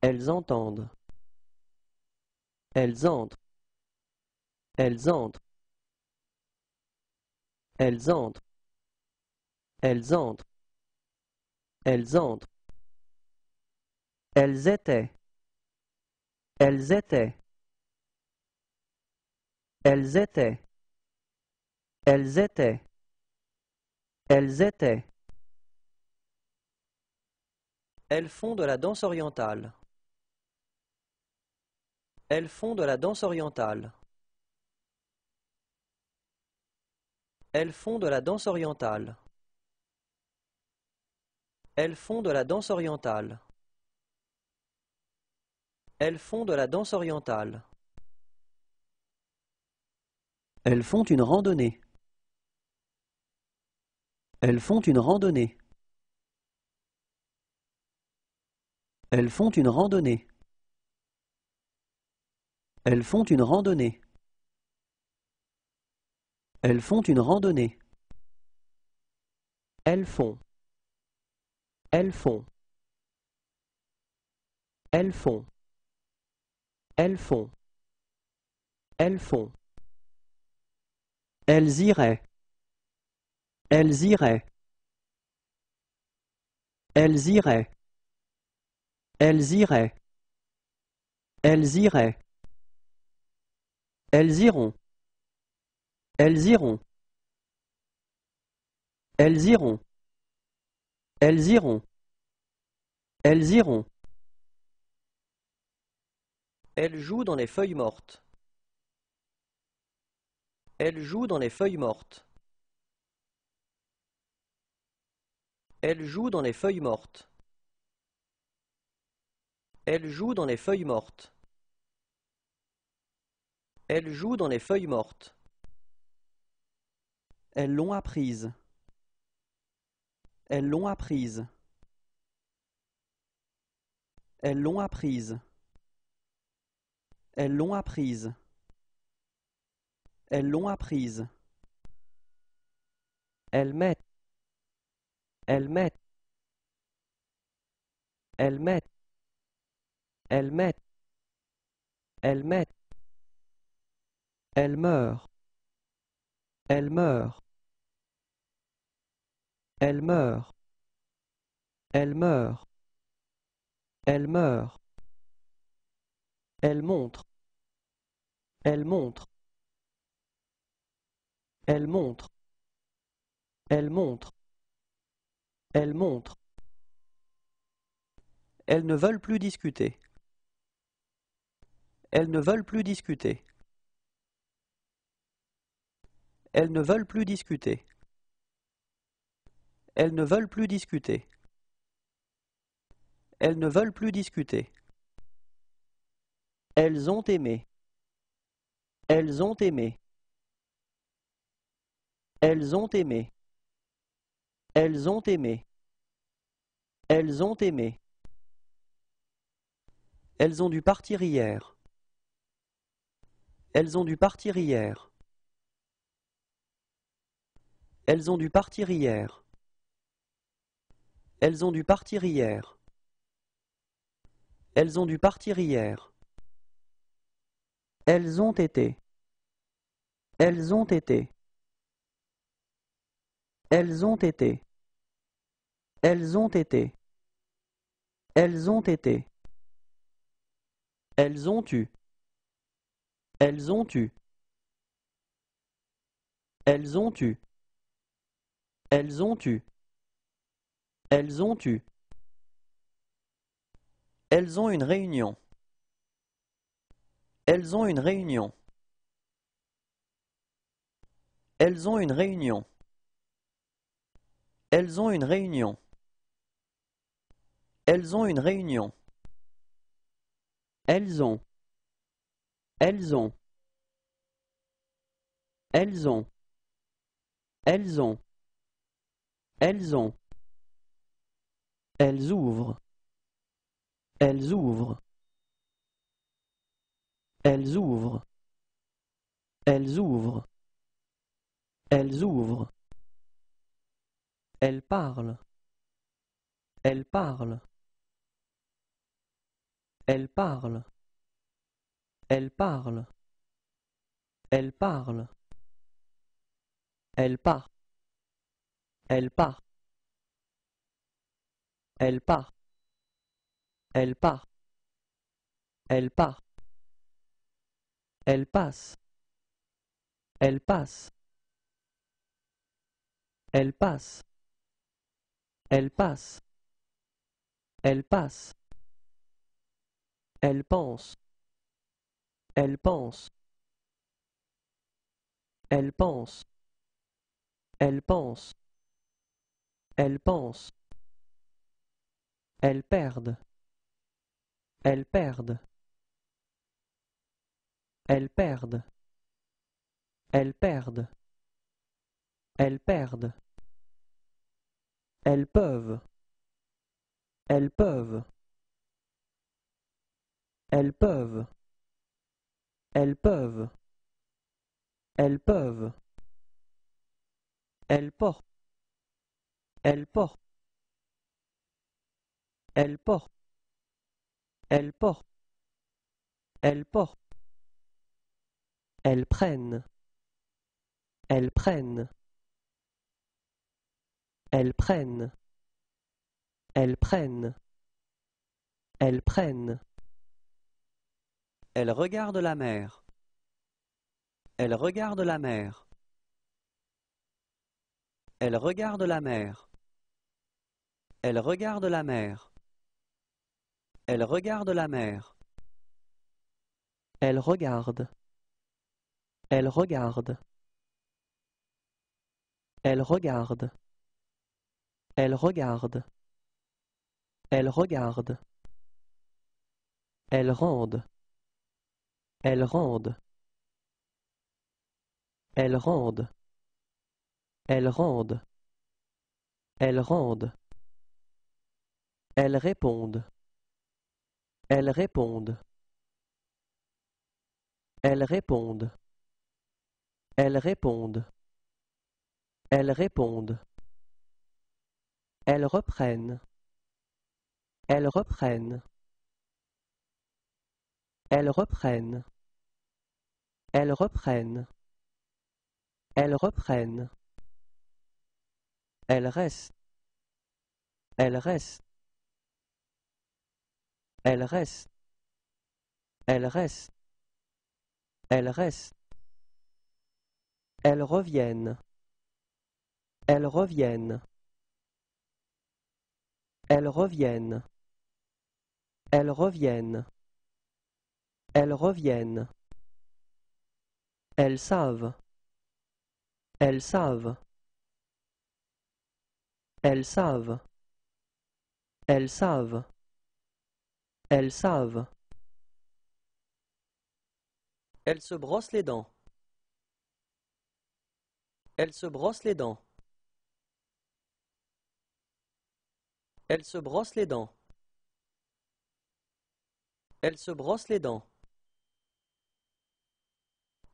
Elles entendent. Elles entrent. Elles entrent. Elles entrent. Elles entrent. Elles entrent. Elles étaient. Elles étaient. Elles étaient. Elles étaient. Elles étaient. Elles font de la danse orientale. Elles font de la danse orientale. Elles font de la danse orientale. Elles font de la danse orientale. Elles font de la danse orientale. Elles font une randonnée. Elles font une randonnée. Elles font une randonnée. Elles font une randonnée. Elles font une randonnée. Elles font. Elles font. Elles font. Elles font. Elles font. Elles iraient. Elles iraient. Elles iraient. Elles iraient. Elles iraient. Elles iront. Elles iront. Elles iront. Elles iront. Elles iront. Elle joue dans les feuilles mortes. Elle joue dans les feuilles mortes. Elle joue dans les feuilles mortes. Elle joue dans les feuilles mortes. Elle joue dans les feuilles mortes. Elles l'ont apprise. Elles l'ont apprise. Elles l'ont apprise. Elles l'ont apprise. Elles l'ont apprise. Elles mettent. Elles mettent. Elles mettent. Elles mettent. Elles mettent. Elles meurent. Elles meurent. Elles meurent. Elles meurent. Elles meurent. Elles montrent. Elles montrent. Elles montrent. Elles montrent. Elles montrent. Elles ne veulent plus discuter. Elles ne veulent plus discuter. Elles ne veulent plus discuter. Elles ne veulent plus discuter. Elles ne veulent plus discuter. Elles ont aimé. Elles ont aimé. Elles ont aimé. Elles ont aimé. Elles ont aimé. Elles ont dû partir hier. Elles ont dû partir hier. Elles ont dû partir hier. Elles ont dû partir hier. Elles ont dû partir hier. Elles ont été. Elles ont été. Elles ont été. Elles ont été. Elles ont été. Elles ont eu. Elles ont eu. Elles ont eu. Elles ont eu. Elles ont eu. Elles ont une réunion. Elles ont une réunion. Elles ont une réunion. Elles ont une réunion. Elles ont une réunion. Elles ont. Elles ont. Elles ont. Elles ont. Elles ont. Elles ouvrent. Elles ouvrent. Elles ouvrent. Elles ouvrent. Elles ouvrent. Elles parlent. Elles parlent. Elles parlent. Elles parlent. Elles parlent. Elles partent. Elles partent. Elles partent. Elles partent. Elles partent. Elles passent. Elles passent. Elles passent. Elles passent. Elles passent. Elles pensent. Elles pensent. Elles pensent. Elles pensent. Elles pensent. Elles perdent. Elles perdent. Elles perdent. Elles perdent. Elles perdent. Elles peuvent. Elles peuvent. Elles peuvent. Elles peuvent. Elles peuvent. Elles portent. Elles portent. Elles portent. Elles portent. Elles portent. Elles prennent. Elles prennent. Elles prennent. Elles prennent. Elles prennent. Elles regardent la mer. Elles regardent la mer. Elles regardent la mer. Elles regardent la mer. Elles regardent la mer. Elles regardent. Elles regardent. Elles regardent. Elles regardent. Elles regardent. Elles rendent. Elles rendent. Elles rendent. Elles rendent. Elles rendent. Elles répondent. Elles répondent. Elles répondent. Elles répondent. Elles répondent. Elles reprennent. Elles reprennent. Elles reprennent. Elles reprennent. Elles reprennent. Elles restent. Elles restent. Elles restent. Elles restent. Elles restent. Elles reviennent. Elles reviennent. Elles reviennent. Elles reviennent. Elles reviennent. Elles savent. Elles savent. Elles savent. Elles savent. Elles savent. Elles se brossent les dents. Elles se brossent les dents. Elles se brossent les dents. Elles se brossent les dents.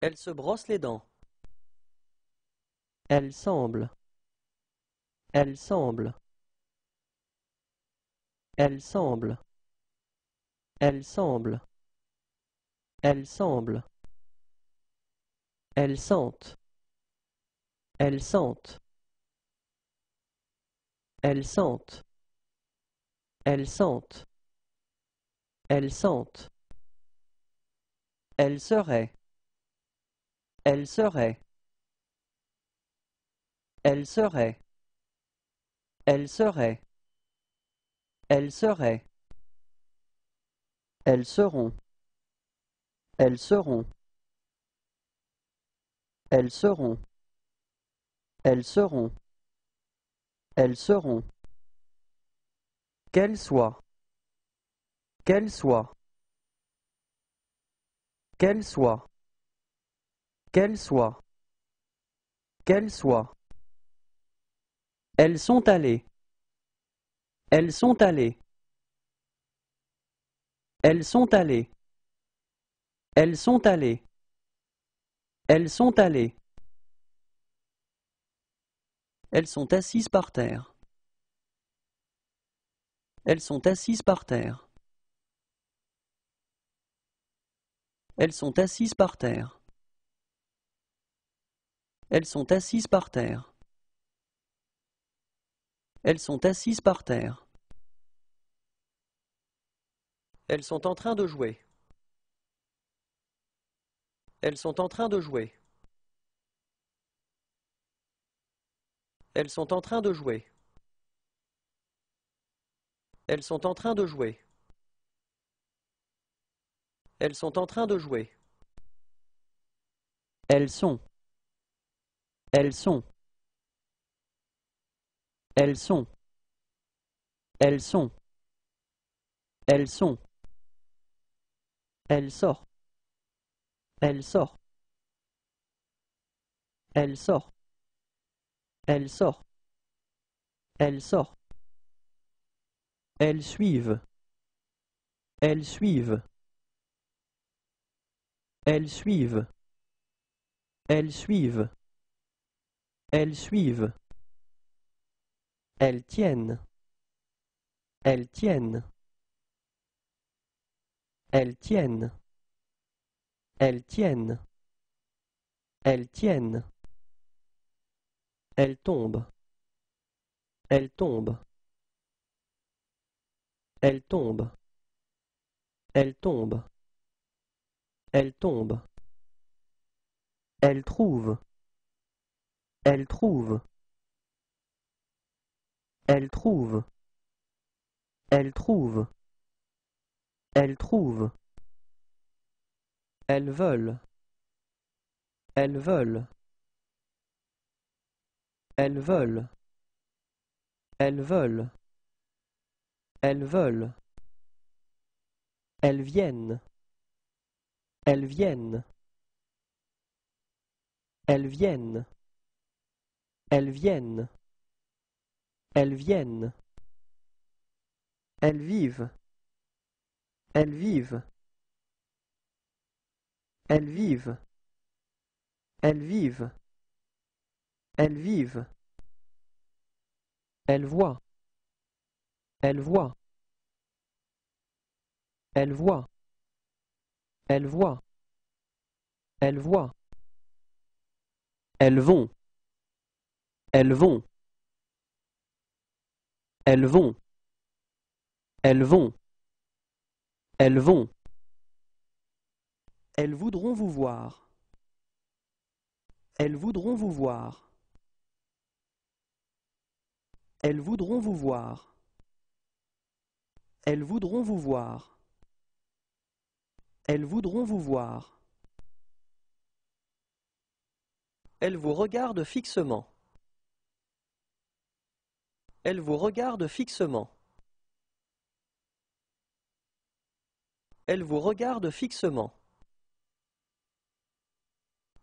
Elles se brossent les dents. Elle semble. Elle semble. Elle semble. Elle semble. Elle semble. Elle sente. Elle sente. Elle sente. Elle sente. Elle sente. Elle serait. Elle serait. Elle serait. Elle serait. Elle serait. Elles seront. Elles seront. Elles seront. Elles seront. Elles seront. Qu'elles soient. Qu'elles soient. Qu'elles soient. Qu'elles soient. Qu'elles soient. Elles sont allées. Elles sont allées. Elles sont allées. Elles sont allées. Elles sont allées. Elles sont assises par terre. Elles sont assises par terre. Elles sont assises par terre. Elles sont assises par terre. Elles sont assises par terre. Elles sont en train de jouer. Elles sont en train de jouer. Elles sont en train de jouer. Elles sont en train de jouer. Elles sont en train de jouer. Elles sont. Elles sont. Elles sont. Elles sont. Elles sont. Elle sort. Elle sort. Elle sort. Elle sort. Elle sort. Elles suivent. Elles suivent. Elles suivent. Elles suivent. Elles suivent. Elles tiennent. Elles tiennent. Elles tiennent. Elles tiennent. Elles tiennent. Elles tombent. Elles tombent. Elles tombent. Elles tombent. Elles tombent. Elles trouvent. Elles trouvent. Elles trouvent. Elles trouvent. Elles trouvent. Elles veulent. Elles veulent. Elles veulent. Elles veulent. Elles veulent. Elles viennent. Elles viennent. Elles viennent. Elles viennent. Elles viennent. Elles vivent. Elles vivent. Elles vivent. Elles vivent. Elles vivent. Elles voient. Elles voient. Elles voient. Elles voient. Elles voient. Elles vont. Elles vont. Elles vont. Elles vont. Elles vont. Elles voudront vous voir. Elles voudront vous voir. Elles voudront vous voir. Elles voudront vous voir. Elles voudront vous voir. Elles vous regardent fixement. Elles vous regardent fixement. Elles vous regardent fixement.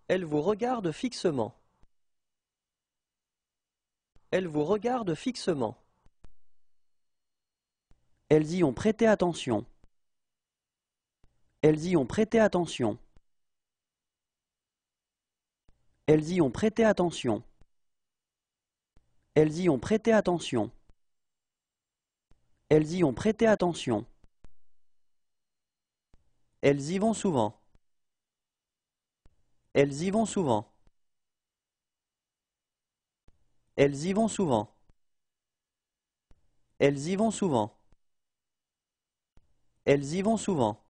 Elles vous regardent fixement. Elles vous regardent fixement. Elles y ont prêté attention. Elles y ont prêté attention. Elles y ont prêté attention. Elles y ont prêté attention. Elles y ont prêté attention. Elles y vont souvent. Elles y vont souvent. Elles y vont souvent. Elles y vont souvent. Elles y vont souvent.